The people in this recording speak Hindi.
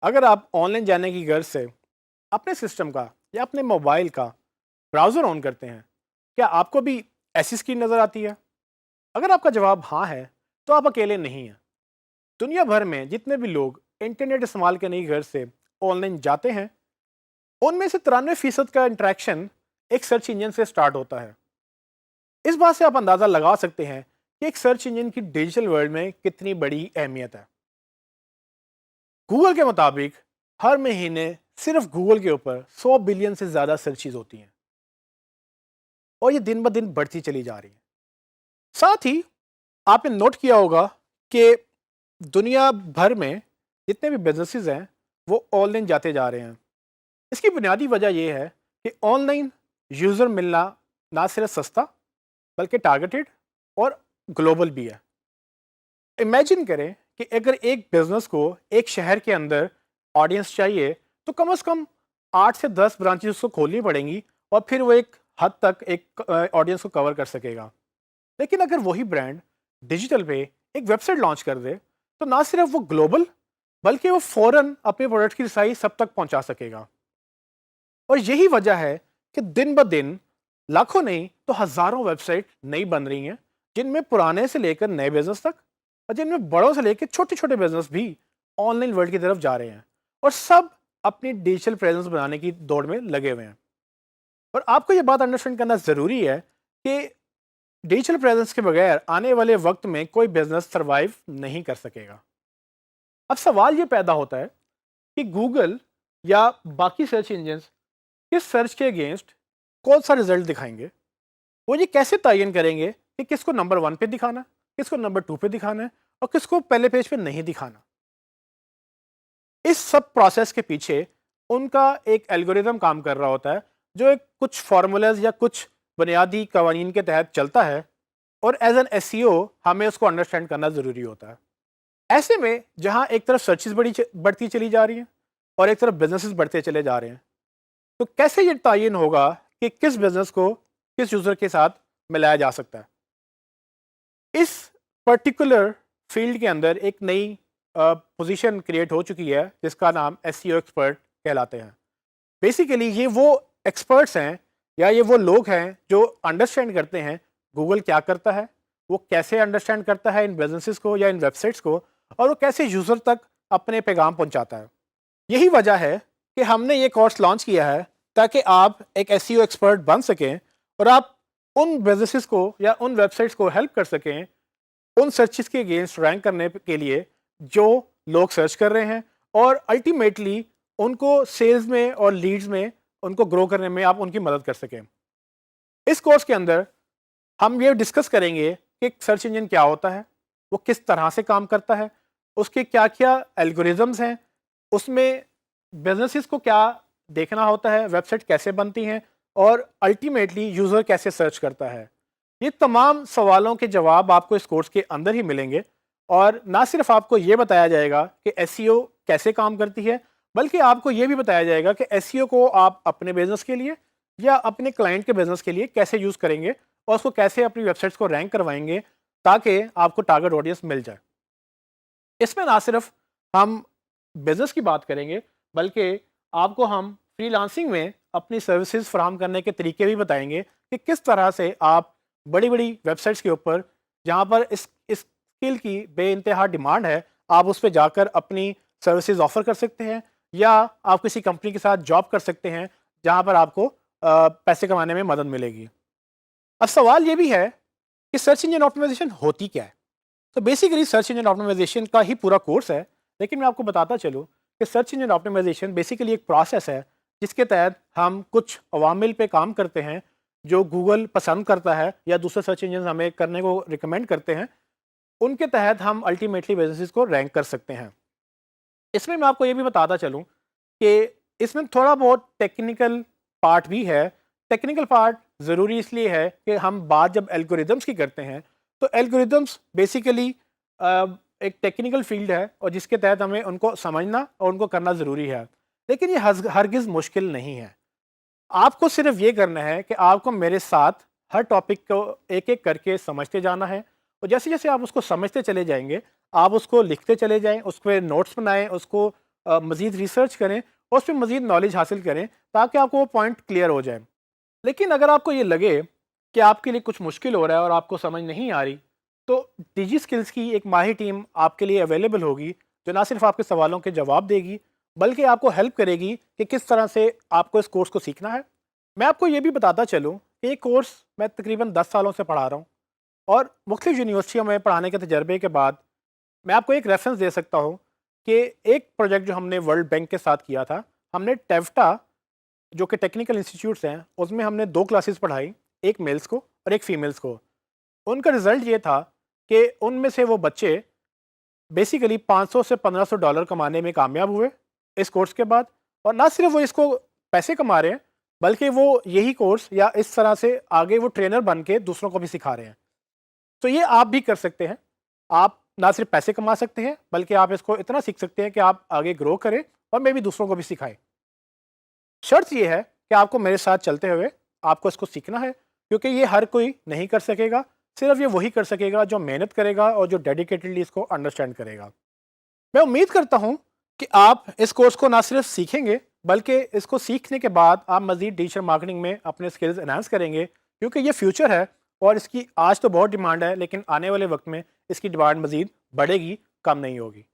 अगर आप ऑनलाइन जाने की गर्ज से अपने सिस्टम का या अपने मोबाइल का ब्राउज़र ऑन करते हैं, क्या आपको भी ऐसी स्क्रीन नज़र आती है? अगर आपका जवाब हाँ है, तो आप अकेले नहीं हैं। दुनिया भर में जितने भी लोग इंटरनेट इस्तेमाल करने की गर्ज से ऑनलाइन जाते हैं, उनमें से 93% का इंटरेक्शन एक सर्च इंजन से स्टार्ट होता है। इस बात से आप अंदाज़ा लगा सकते हैं कि एक सर्च इंजन की डिजिटल वर्ल्ड में कितनी बड़ी अहमियत है। गूगल के मुताबिक हर महीने सिर्फ गूगल के ऊपर 100 बिलियन से ज़्यादा सर्चेज होती हैं और ये दिन ब दिन बढ़ती चली जा रही है। साथ ही आपने नोट किया होगा कि दुनिया भर में जितने भी बिजनेसेस हैं वो ऑनलाइन जाते जा रहे हैं। इसकी बुनियादी वजह यह है कि ऑनलाइन यूज़र मिलना ना सिर्फ सस्ता बल्कि टारगेटेड और ग्लोबल भी है। इमेजिन करें कि अगर एक बिजनेस को एक शहर के अंदर ऑडियंस चाहिए तो कम से कम 8 से 10 ब्रांचेस उसको खोलनी पड़ेंगी और फिर वो एक हद तक एक ऑडियंस को कवर कर सकेगा। लेकिन अगर वही ब्रांड डिजिटल पे एक वेबसाइट लॉन्च कर दे तो ना सिर्फ वो ग्लोबल बल्कि वो फौरन अपने प्रोडक्ट की रिसाई सब तक पहुंचा सकेगा। और यही वजह है कि दिन ब दिन लाखों नहीं तो हजारों वेबसाइट नई बन रही हैं, जिनमें पुराने से लेकर नए बिजनेस तक और जिनमें बड़ों से लेकर छोटे छोटे बिजनेस भी ऑनलाइन वर्ल्ड की तरफ जा रहे हैं और सब अपनी डिजिटल प्रेजेंस बनाने की दौड़ में लगे हुए हैं। और आपको ये बात अंडरस्टैंड करना ज़रूरी है कि डिजिटल प्रेजेंस के बगैर आने वाले वक्त में कोई बिजनेस सरवाइव नहीं कर सकेगा। अब सवाल ये पैदा होता है कि गूगल या बाकी सर्च इंजन किस सर्च के अगेंस्ट कौन सा रिजल्ट दिखाएंगे। वो ये कैसे तयन करेंगे कि किसको नंबर 1 पे दिखाना, किसको नंबर 2 पे दिखाना है और किसको पहले पेज पे नहीं दिखाना। इस सब प्रोसेस के पीछे उनका एक एल्गोरिदम काम कर रहा होता है, जो एक कुछ फार्मूलाज या कुछ बुनियादी कवानीन के तहत चलता है और एज एन एसईओ हमें उसको अंडरस्टैंड करना ज़रूरी होता है। ऐसे में जहां एक तरफ सर्चेस बढ़ती चली जा रही हैं और एक तरफ बिजनेसेस बढ़ते चले जा रहे हैं, तो कैसे ये तयन होगा कि किस बिजनेस को किस यूज़र के साथ मिलाया जा सकता है। इस पर्टिकुलर फील्ड के अंदर एक नई पोजीशन क्रिएट हो चुकी है जिसका नाम एसईओ एक्सपर्ट कहलाते हैं। बेसिकली ये वो एक्सपर्ट्स हैं या ये वो लोग हैं जो अंडरस्टैंड करते हैं गूगल क्या करता है, वो कैसे अंडरस्टैंड करता है इन बिजनेसेस को या इन वेबसाइट्स को, और वो कैसे यूज़र तक अपने पैगाम पहुंचाता है। यही वजह है कि हमने ये कोर्स लॉन्च किया है ताकि आप एक एसईओ एक्सपर्ट बन सकें और आप उन बिजनेसेस को या उन वेबसाइट्स को हेल्प कर सकें उन सर्चेस के अगेंस्ट रैंक करने के लिए जो लोग सर्च कर रहे हैं, और अल्टीमेटली उनको सेल्स में और लीड्स में उनको ग्रो करने में आप उनकी मदद कर सकें। इस कोर्स के अंदर हम ये डिस्कस करेंगे कि सर्च इंजन क्या होता है, वो किस तरह से काम करता है, उसके क्या क्या एल्गोरिदम्स हैं, उसमें बिजनेसेस को क्या देखना होता है, वेबसाइट कैसे बनती हैं और अल्टीमेटली यूज़र कैसे सर्च करता है। ये तमाम सवालों के जवाब आपको इस कोर्स के अंदर ही मिलेंगे और ना सिर्फ आपको ये बताया जाएगा कि एसईओ कैसे काम करती है, बल्कि आपको ये भी बताया जाएगा कि एसईओ को आप अपने बिजनेस के लिए या अपने क्लाइंट के बिजनेस के लिए कैसे यूज़ करेंगे और उसको कैसे अपनी वेबसाइट्स को रैंक करवाएंगे ताकि आपको टारगेट ऑडियंस मिल जाए। इसमें ना सिर्फ हम बिजनेस की बात करेंगे बल्कि आपको हम फ्रीलांसिंग में अपनी सर्विसेज फराहम करने के तरीके भी बताएंगे कि किस तरह से आप बड़ी बड़ी वेबसाइट्स के ऊपर जहाँ पर इस स्किल की बेइंतहा डिमांड है, आप उस पर जाकर अपनी सर्विसेज ऑफर कर सकते हैं या आप किसी कंपनी के साथ जॉब कर सकते हैं जहाँ पर आपको पैसे कमाने में मदद मिलेगी। अब सवाल ये भी है कि सर्च इंजन ऑप्टिमाइजेशन होती क्या है। तो बेसिकली सर्च इंजन ऑप्टिमाइजेशन का ही पूरा कोर्स है, लेकिन मैं आपको बताता चलूँ कि सर्च इंजन ऑप्टिमाइजेशन बेसिकली एक प्रोसेस है जिसके तहत हम कुछ अवामिल पे काम करते हैं जो गूगल पसंद करता है या दूसरे सर्च इंजन हमें करने को रिकमेंड करते हैं। उनके तहत हम अल्टीमेटली बिजनेसेस को रैंक कर सकते हैं। इसमें मैं आपको ये भी बताता चलूँ कि इसमें थोड़ा बहुत टेक्निकल पार्ट भी है। टेक्निकल पार्ट ज़रूरी इसलिए है कि हम बात जब एल्गोरिदम्स की करते हैं तो एल्गोरिदम्स बेसिकली एक टेक्निकल फील्ड है और जिसके तहत हमें उनको समझना और उनको करना ज़रूरी है, लेकिन ये हरगिज़ मुश्किल नहीं है। आपको सिर्फ ये करना है कि आपको मेरे साथ हर टॉपिक को एक एक करके समझते जाना है और जैसे जैसे आप उसको समझते चले जाएंगे आप उसको लिखते चले जाएं, उस पर नोट्स बनाएं, उसको मज़ीद रिसर्च करें और उस पर मज़ीद नॉलेज हासिल करें ताकि आपको वो पॉइंट क्लियर हो जाए। लेकिन अगर आपको ये लगे कि आपके लिए कुछ मुश्किल हो रहा है और आपको समझ नहीं आ रही, तो डिजी स्किल्स की एक माहिर टीम आपके लिए अवेलेबल होगी, जो ना सिर्फ आपके सवालों के जवाब देगी बल्कि आपको हेल्प करेगी कि किस तरह से आपको इस कोर्स को सीखना है। मैं आपको ये भी बताता चलूँ कि ये कोर्स मैं तकरीबन 10 सालों से पढ़ा रहा हूँ और मुख्तलिफ यूनिवर्सिटियों में पढ़ाने के तजर्बे के बाद मैं आपको एक रेफरेंस दे सकता हूँ कि एक प्रोजेक्ट जो हमने वर्ल्ड बैंक के साथ किया था, हमने टेफ्टा जो कि टेक्निकल इंस्टीट्यूट्स हैं उसमें हमने 2 क्लासेस पढ़ाई, एक मेल्स को और एक फीमेल्स को। उनका रिज़ल्ट ये था कि उनमें से वो बच्चे बेसिकली 500 से $1500 कमाने में कामयाब हुए इस कोर्स के बाद। और ना सिर्फ वो इसको पैसे कमा रहे हैं बल्कि वो यही कोर्स या इस तरह से आगे वो ट्रेनर बन के दूसरों को भी सिखा रहे हैं। तो ये आप भी कर सकते हैं। आप ना सिर्फ पैसे कमा सकते हैं बल्कि आप इसको इतना सीख सकते हैं कि आप आगे ग्रो करें और मैं भी दूसरों को भी सिखाएं। शर्त ये है कि आपको मेरे साथ चलते हुए आपको इसको सीखना है, क्योंकि ये हर कोई नहीं कर सकेगा। सिर्फ ये वही कर सकेगा जो मेहनत करेगा और जो डेडिकेटेडली इसको अंडरस्टैंड करेगा। मैं उम्मीद करता हूँ कि आप इस कोर्स को ना सिर्फ सीखेंगे बल्कि इसको सीखने के बाद आप मज़ीद डिजिटल मार्केटिंग में अपने स्किल्स एनहांस करेंगे, क्योंकि ये फ्यूचर है और इसकी आज तो बहुत डिमांड है लेकिन आने वाले वक्त में इसकी डिमांड मज़ीद बढ़ेगी, कम नहीं होगी।